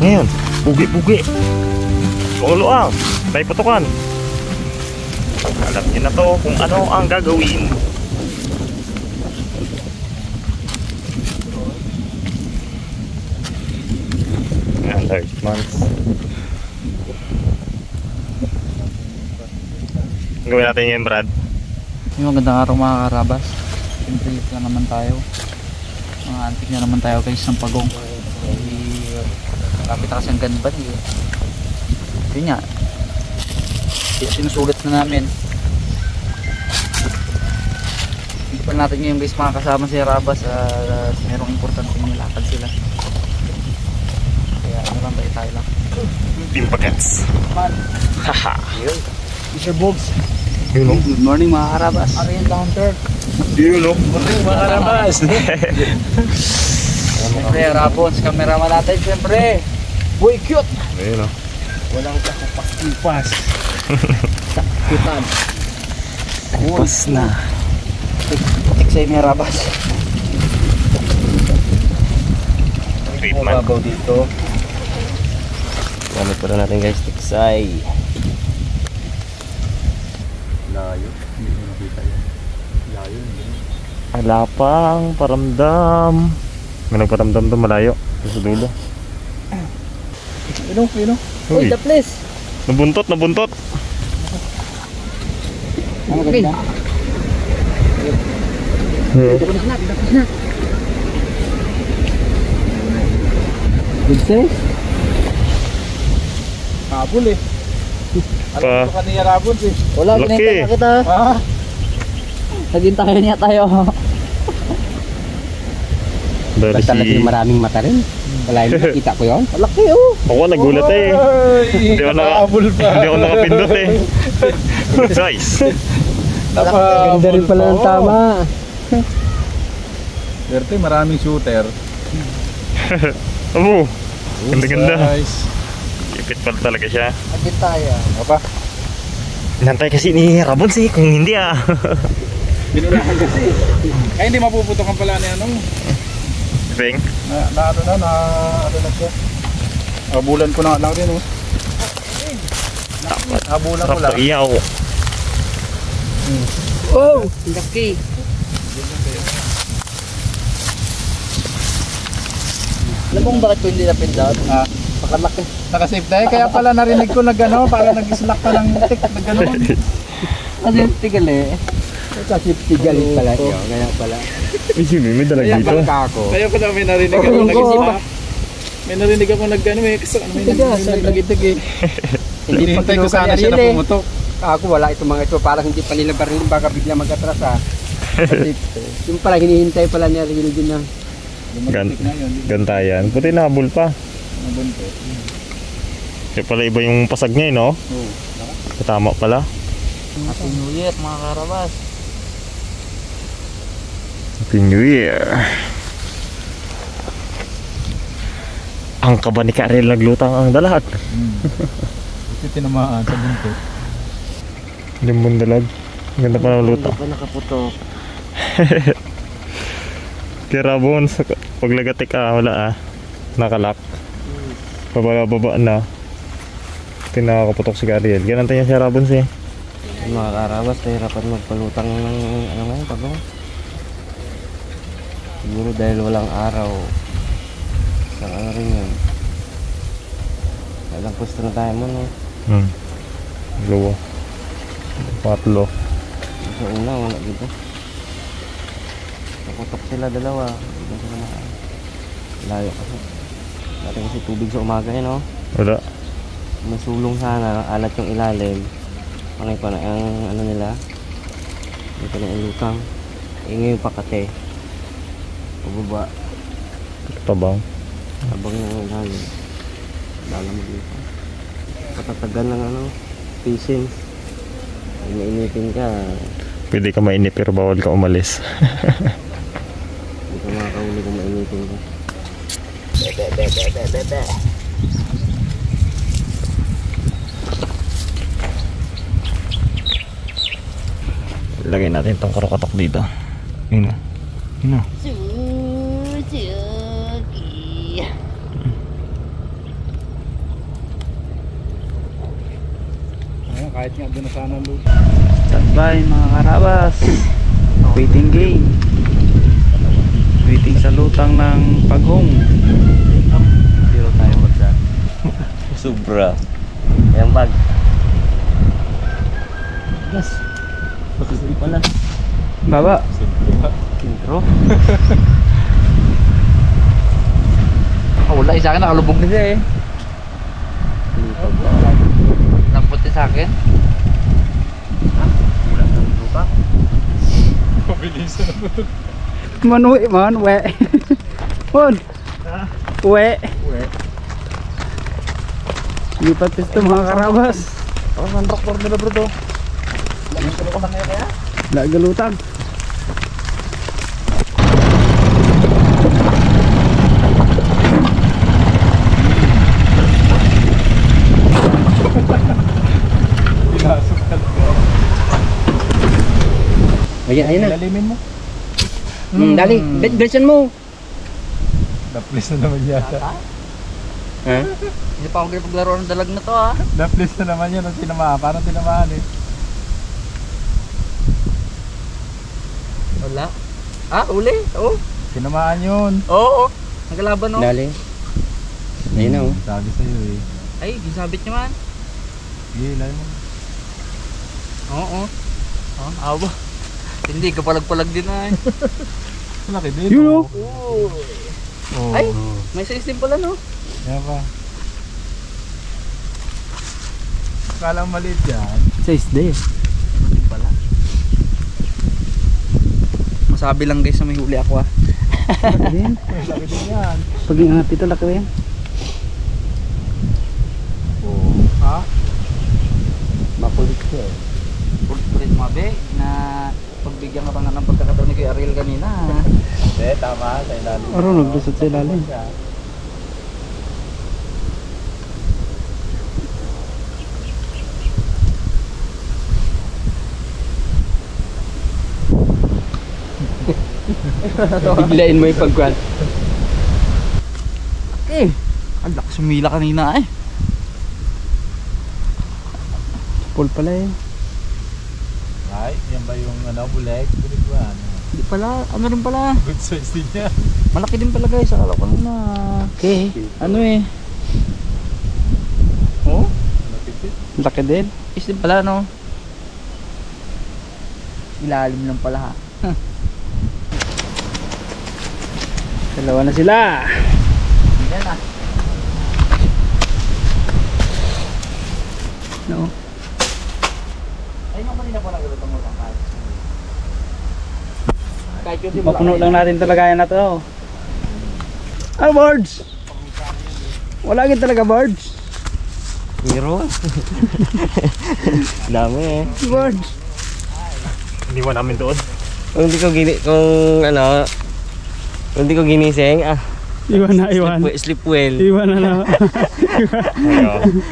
Ngayon, bugi-bugi. Luang-luang, may putukan. Alam niyo na to kung ano ang gagawin. Ayan, large months. Gawin natin ngayon, Brad. Yung magandang araw mga karabas. Siyempre lang naman tayo. Mga antik na naman tayo guys ng pagong. Kapit kasi ang ganban eh. Yun nga, sinusulit na namin. Hindi pa natin ngayon guys makakasama si Rabas. Merong importante nilakad sila. Kaya ano lang tayo lang. Team Pagats. Haha. Mr. Bogs. You know? Good morning mga karabas. Ariel Hunter. You know? Good morning mga karabas. Siyempre Rabons, cameraman natin siyempre. Boy cute! Ayun o. Walang kakupas-kupas. Sakitan. Kupas na. Patik sa'yo may Rabas. Treatment. Mababaw dito. Gamit pa rin natin guys, tiksay. Layo. Hindi mo nakita yan. Layo. Wala pang paramdam. May nagparamdam doon malayo. Sa dulo. Pino. Uy, the place. nabuntot. Ano ganda? Good say? Kabul eh. Alam mo kanina Rabon eh. Wala, Laki. kinita kita. Naging tayo niya tayo. Basta Talagang maraming mata rin. Wala yung nakita ko yun. Laki oh. Ako nagulat eh. Hindi ako nakapindot eh. Nice. Ganda rin pala ng tama. Derte maraming shooter. Oo. Ganda-ganda. Nice. Ipit pala talaga siya. Naging tayo. Apa? Nantay kasi ni Rabon kung hindi ah. Binulahan kasi. Ay hindi mapuputokan pala na ano. Bing? Ano na siya. Habulan ko na lang din oh. Habulan ko Sarap lang. to iyaw. Oh! Laki! Alam mo kung bakit ko hindi napindot? Pakalaki. Nakasave tayo. Kaya pala narinig ko nag-ano, para nag-slack pa ng tik na gano'n. Kasi tigal eh. Kasi tigal pala yun. Kaya pala. Uy, may dalag Kaya dito. bangka ako. Kaya pala may narinig ako nag-isipa. May narinig ako nag-ano eh. Kasi may nag-itig eh. Hindi pa Hinihintay ko sana siya na pumutok. Ako wala itong mga ito. Parang hindi pa nila baril. Baka bigla mag-atras ha. Yung pala hinihintay pala niya rin din na. Gantayan. Puti nabul pa. Nabuntot. Kaya pala iba yung pasag niya eh, no? Oo. Tama pala. Happy New Year mga karabas. Happy New Year. Ang kaba ni Karel naglutang ang dalag. Ito tinamaan sa buntot. Limbon dalag. Ganda pa ng lutang. Hindi pa nakaputok. Kaya Rabon, paglagatik wala nakalak. Bababa na. Tinakaputok si Karel. Ganun tayo si Rabon siya. Mga karabas, nahirapan magpalutang ng ano ngayon, pagong. Siguro dahil walang araw. Sa ano rin yun. Walang gusto na tayo mo, no? Dalawa. Patlo. Sa una, wala dito. Nakakutok sila dalawa. Hindi na sila makain. Layo kasi. Dati kasi tubig sa umaga yun, no? Wala. Masulong sana, alat yung ilalim. Pangay ko na ang ano nila. Dito na yung lutang. Ngayon pakate. Pababa. Tabang. Habang yung ilalim. Lalamog dito. Patatagal ng ano, patience. Pag mainitin ka, Pwede ka mainip pero bawal ka umalis. hindi ka makakahuli kung mainitin ka. Lagay natin itong kurokotok dito. Yun na. Yun na. Ayun, kahit nga doon na sana luto. Standby mga karabas. Waiting game. Waiting sa lutang ng paghong. Zero tayo magsa. Sobra. Ayan bag. Yes. Pagkasali pala. Baba. Intro. Wala, isa akin nakalubog na siya eh. Namputi sa akin. Wala ng lupa. Manuwi man, we. Mon. We. Lipat pisto mga karabas. Oh, man doktor nila bro to. Lagyan ko na kaya? Lagalutang. Ayan na. Lalimin mo. Dali, bilisan mo. Naplis na naman yata. Ha? Hindi pa ako paglaro ng dalag na to ha. Naplis na naman yan ang tinamaan. Parang tinamaan eh. Wala. Ah, uli. Oo. Tinamaan yun. Oo. Nagalaban no. Dali. Ayun na oh. Sabi sa'yo eh. Ay, gisabit niyo man. Sige, ilay mo. Oo. Oh, awa. Hindi ka palag-palag din ay. Malaki din. Yun, oh. Oh. Ay, may size din pala no. Yan pa. Akala mo maliit yan. Size day. Pala. Masabi lang guys na may huli ako ah. Laki din. Malaki din yan. Pag ingat ito, laki din. Oh. Ha? Makulit siya eh. Ulit mabe na pagbigyan ka pa nga ng pagkakataon ni Kuya Ariel kanina. Hindi, tama. Sa ilalim. Aro, naglusot sa ilalim. Biglain mo yung pagkwan. Eh, ang lakas sumila kanina eh. Full pala eh. Ay, yan ba yung ano, buleg? Buleg ba? Ano? Hindi pala, ano rin pala. Good size din yan. Malaki din pala guys, akala ko na. Okay. Ano eh. Oh, Napipit. Laki din. is din pala no. Ilalim lang pala ha. Dalawa na sila. Yan ah. No. Ayun yung kanina po nagulutang mo lang kahit. Kahit yun di mo Mapuno lang natin talaga yan na to. Ah, birds! Wala gin talaga birds. Hero. Dami eh. Birds. Iniwan namin doon. Kung hindi ko ginising, Iwan na, iwan. sleep well. Iwan na naman.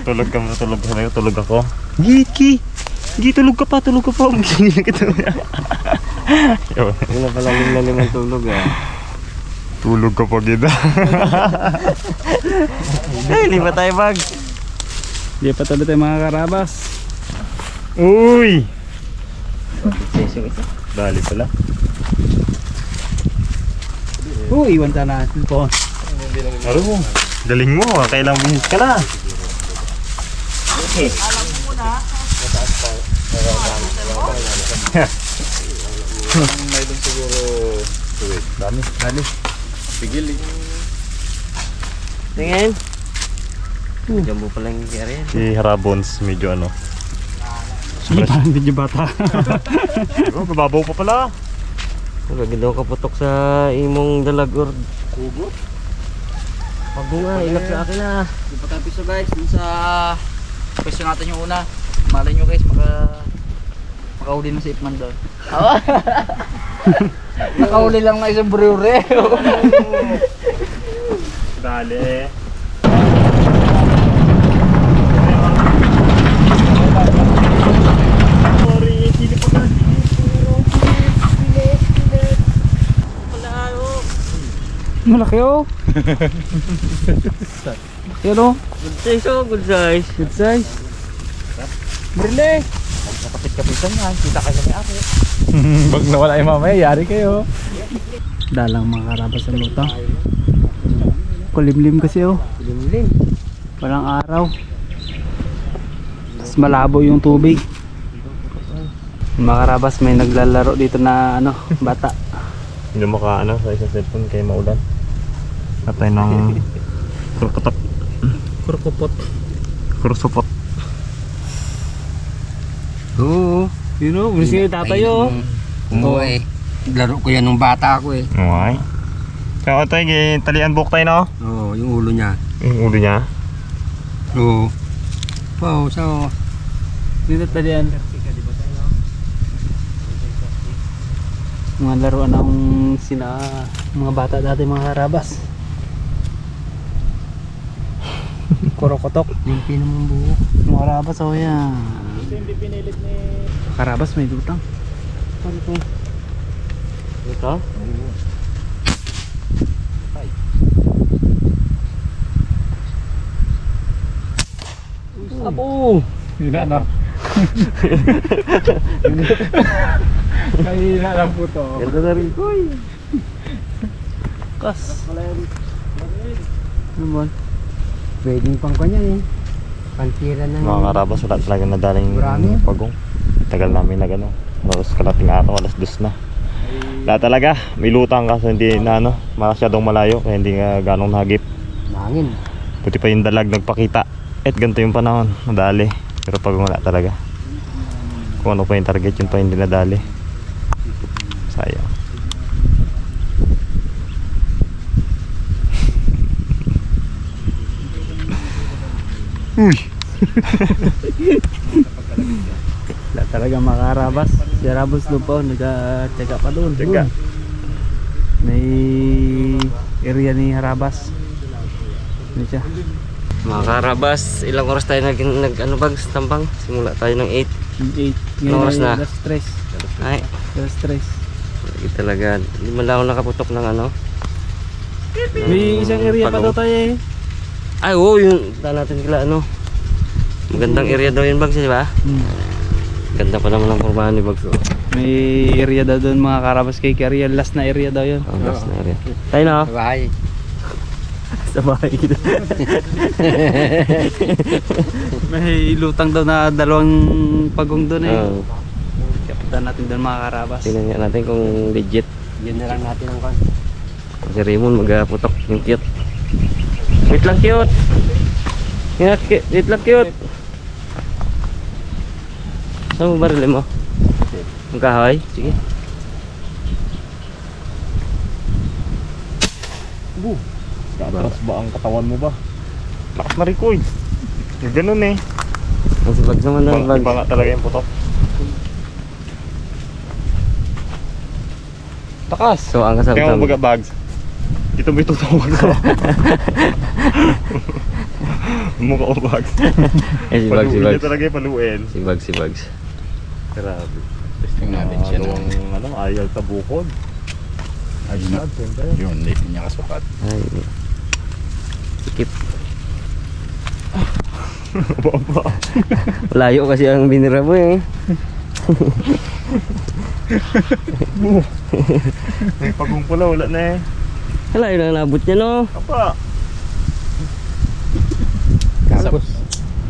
Tulog ka na tulog ako. Giki! Tulog ka pa. Gising na kita. Yun. Yun na pala limang tulog ah. Tulog ka pa gida. Ay, hindi ba tayo bag? Di pa tuloy tayo mga karabas. Uy! Session isa. Dali pala. Iwan sana natin po. Aro, galing mo. Kailang bihis ka na. alam mo muna. May doon siguro tuwid. Dami. Pigil eh. Tingin. Jumbo pala yung kaya yan. Si Harabons medyo ano. Parang medyo bata. Oh, babaw pa pala. Lagi daw kaputok sa imong dalag or kubo. Pagbunga, ilap sa akin ah. Di pa tayo piso guys, dun sa question natin yung una. Malay nyo guys, makahuli na si Ipman doon. Nakahuli lang na isang brewery. Dali. Malaki oh. Yan oh. Good size oh, good size. Good size. Brile. Kapit-kapitan yan, kita kayo may ako. Pag nawala yung mamaya, yari kayo. Dalang mga karabas ng lutang. Kulimlim kasi oh. Limlim. Walang araw. Tapos malabo yung tubig. Mga karabas, may naglalaro dito na ano, bata. Hindi maka ano sa isang cellphone kaya maulan. Katay ng kurkutok. Kursupot. Oo. Yun o, gusto nyo tatayo. Umuwi. Laro ko yan nung bata ako eh. Okay. Kaya tayo, talian buhok tayo no? Oo, yung ulo niya. Yung ulo niya. Oo. Wow, so. Dito talian. Mga laruan ng mga bata dati, mga karabas. Kurokotok. Yung pinamang buhok. Mga karabas, oh yan. Karabas may lutang. Ano to? Ito? Apo! Hindi na. Kahina lang po to. Ganda na rin ko eh. Kas. Naman. Pwedeng pang kanya eh. Pantira na. Mga karabas, wala talaga nadaling Marami. pagong. Tagal namin na gano'n. Tapos kalating araw, alas 2 na. Wala talaga, may lutang kasi hindi na ano, masyadong malayo kaya hindi nga ganong nahagip. Mangin. Buti pa yung dalag nagpakita. At ganito yung panahon, nadali. Pero pag wala talaga. Kung ano pa yung target, yun pa hindi nadali. Sayang. Uy! Wala talaga mga karabas. Si Rabos doon po, nag-check pa doon. Teka. May area ni Harabas. Ano siya? Mga karabas, ilang oras tayo ano bags, tambang? Simula tayo ng 8. 8. Anong oras na? Last stress. Ay, Last stress. lagi talaga. Hindi man lang ako nakaputok ng ano. May isang area pa daw pagong. tayo eh. Ay, oo, yung daan natin kila ano. Magandang area daw yun bags, di ba? Ganda pa naman ang formahan ni bags. Oh. May area daw doon mga karabas kay area. Last na area daw yun. Ang last na area. Tayo na. Bahay. Sa bahay. May lutang daw na 2 pagong doon eh. Oh. Kaya punta natin doon mga karabas. Tingnan nga natin kung legit. Yan na lang natin ang kan. Si Raymond magputok yung cute. Wait lang cute. Wait lang cute. Saan mo barili mo? Ang kahoy? Sige. Tataas ba ang katawan mo ba? Lakas na Rico eh. Ganun eh. Ang sibag naman ng Iba bag. nga talaga yung putok. Takas! So ang kasabot Kaya mo namin. baga bags. Dito may tutawag sa mukha ko bags. Eh si Bags, si Paluin niya Bags. talaga yung paluin. Si Bags, si Bags. Grabe. Testing natin siya na. Ano, ayaw tabukod. Ayun na. Yun, hindi niya kasukat. Ay. Sikip. Baba. Layo kasi ang binira mo eh. May pagong pula, wala na eh. Layo na nabot niya no. Apa?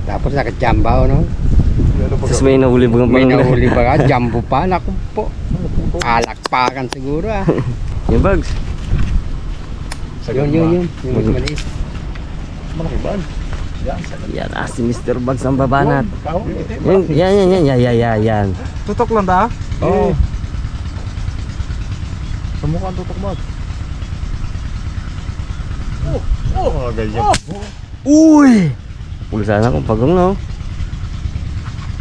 Tapos nakajamba no? Tapos may nahuli ba May nahuli ba ka? Jumbo pa. Naku po. Alakpakan siguro ah. Yung bags. Yun. Yung maliit. Malaki ba? Yan, si Mr. Bags ang babanat. Tao? Yan. Tutok lang da? Oo. Sa mukha ang tutok mag. Oh, ganyan. Uy! Pulsa na akong pagong, no?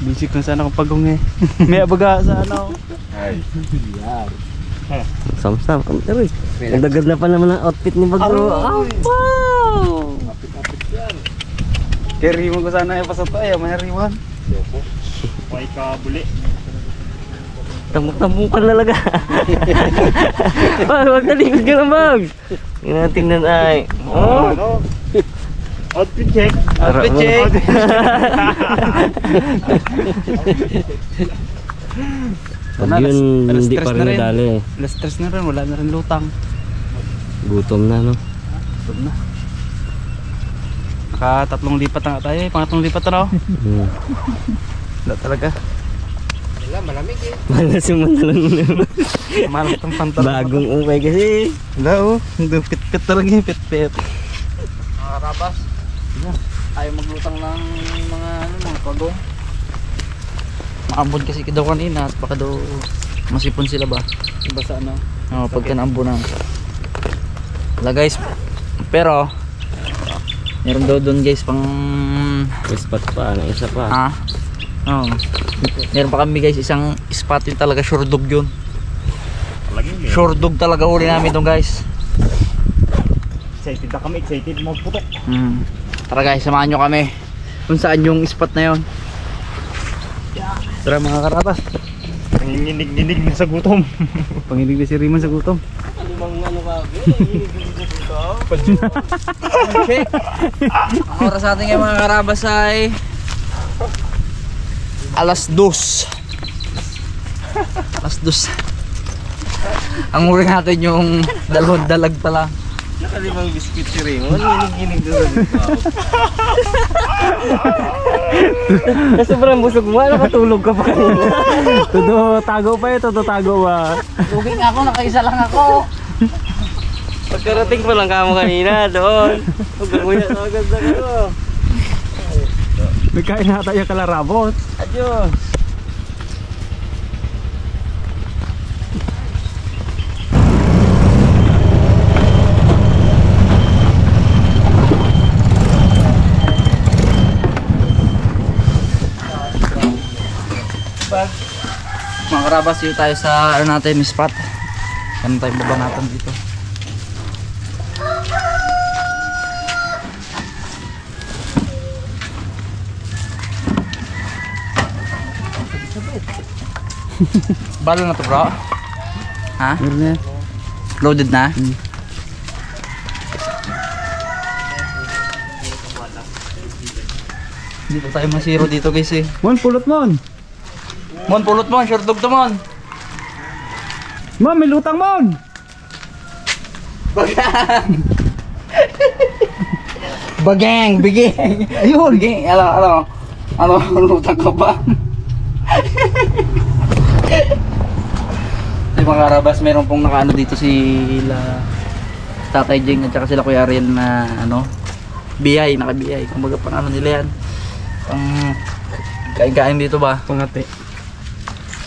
Bisik na sana akong pagong eh. May abaga sa ano. Sam-sam. Ang dagad na pa naman ang outfit ni Bagro. Wow! Carry mo ko sana yung pasok ay may riwan. May kabuli. Tamuk-tamukan talaga. Wag talikod ka lang, Bag. Tingnan ay. Oh! Outfit check. Outfit check. Pag yun, hindi pa rin nadali. Less stress na rin, wala na rin lutang. Gutom na, no? Gutom na. Naka-3 lipat na tayo, pangatlong lipat na. Wala talaga. Wala, malamig eh. Malas yung mantalang mo. Malas ang pantalon. Bagong ukay kasi. Wala oh, hindi pit-pit talaga yung pit-pit. Mga karabas. Ayaw maglutang ng mga pagong. Maambon kasi daw kanina at baka daw masipon sila ba? Iba sa ano? Oo, pagka naambon na. Wala guys. Pero meron daw doon guys pang Spot pa, ano isa pa. Oo. Meron pa kami guys isang spot yun talaga, sure dog yun. Sure dog talaga uli namin doon guys. Excited na kami, excited magputok. Tara guys, samahan nyo kami kung saan yung spot na yun. Tara mga karabas. Nanginginig-ginig na sa gutom. Panginig na si Riman sa gutom. Okay. Ang oras natin ngayon mga karabas ay 2:00. 2:00. Ang uri natin yung dalawang dalag pala. Nakalimang biscuit si Raymond, ginig-ginig doon sa dito. Kasi sobrang busog mo, nakatulog ka pa kanina. Todo tago pa eh, todo tago ba? Luging ako, nakaisa lang ako. Pagkarating pa lang kamo kanina doon. Pagkakuya sa agad na ano. May kain na tayo kalarabot. Adios. Mga karabas, dito tayo sa ano natin, spot. Ano tayong babanatan dito. Balo na to bro? Ha? Meron na. Loaded na? Dito tayo masiro dito guys eh. Mon, pulot mon. Mon, pulot mo, sure dog to mon. Mon, may lutang mon. Bagang, biging. Ayun, biging. Ano, lutang ka ba? Ay mga karabas, meron pong nakaano dito sila Tatay Jeng at saka sila Kuya Ariel na ano, biyay, naka-biyay. Kumbaga pang ano nila yan. Pang kain-kain dito ba? Pangati.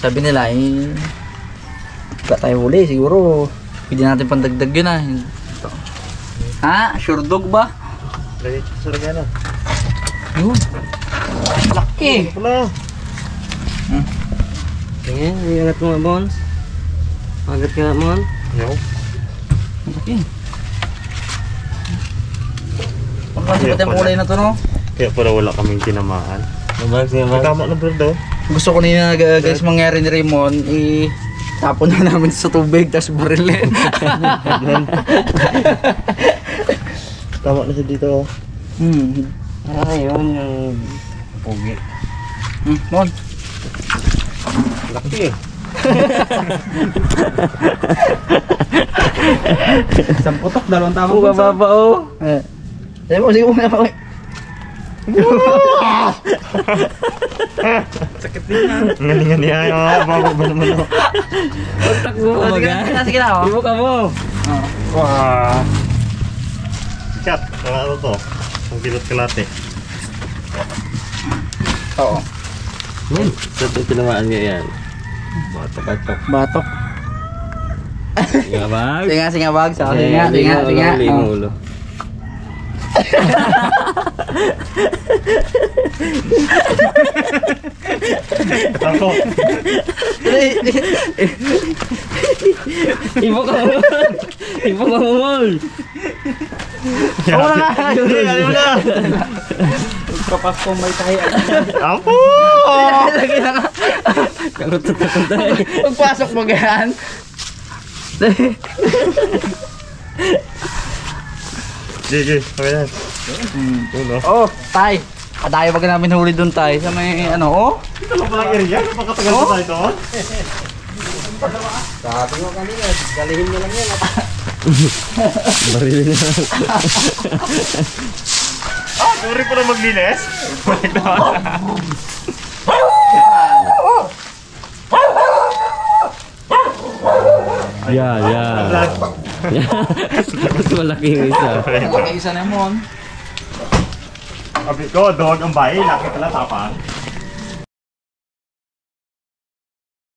Sabi nila eh, wala tayo huli, siguro pwede natin pandagdag yun ah. Ito. Ha? Sure dog ba? Lagi sa regalo. Yun. Laki. Wala. Tingin, iangat mo nga, Bones. Magat ka nga, Mon. Yo. Laki. Ang kasi pati ang kulay na to no? Kaya pala wala kaming tinamaan. Mabag siya, Bag. Tama na bro daw. Gusto ko nila guys mangyari ni Raymond, tapon na namin sa tubig tapos burilin. Tama na siya dito. Yun yung pugi. Mon. Laki eh. Isang putok, dalawang tama. Ang bababa, oh. Sige mo na ako. Sakit din yan. Ngalingan niya. Bago ba naman ako? Takbo Oh, sige na, sige na. Oh. Ibo ka mo. Oh. Wow. Kat, ano to? Ang bilot kalate. Oo. Sa itong tinamaan niya yan. Batok. Batok. Nga ba? Sige nga, wag. Sige nga. Limo Oh. ulo. Ako. Ibo ka mo. Ibo ka mo, Mol. Oo na nga. Ano na? Kapaskong may tayo. Apo! Lagi na nga. Takot tayo. Pagpasok mo ganyan. Sige, okay na. Ulo. Oh, tay. Kadayo pag namin huli doon tay. Sa may ano, oh. Ito lang palang area. Napakatagal pa tayo doon. Sabi ko kanina, galihin mo lang yan. Barili na. Sorry pa na maglinis. Balik na. Yan. Mas malaki yung isa. Malaki isa na mo. Sabi ko, dog ang bahay. Laki pala tapang.